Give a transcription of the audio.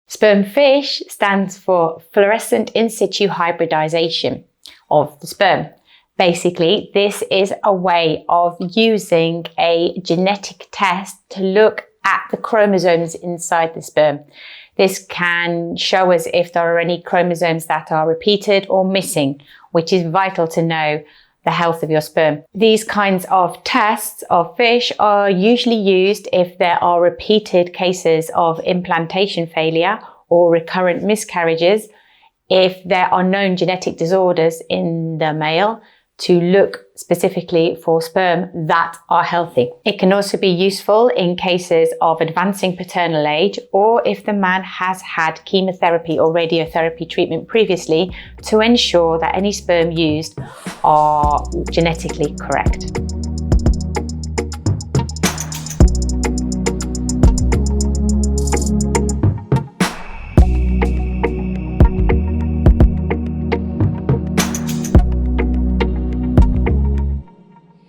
Sperm fish stands for fluorescent in situ hybridization of the sperm. Basically, this is a way of using a genetic test to look at the chromosomes inside the sperm. This can show us if there are any chromosomes that are repeated or missing, which is vital to know the health of your sperm. These kinds of tests of fish are usually used if there are repeated cases of implantation failure or recurrent miscarriages, if there are known genetic disorders in the male, to look specifically for sperm that are healthy. It can also be useful in cases of advancing paternal age or if the man has had chemotherapy or radiotherapy treatment previously to ensure that any sperm used are genetically correct.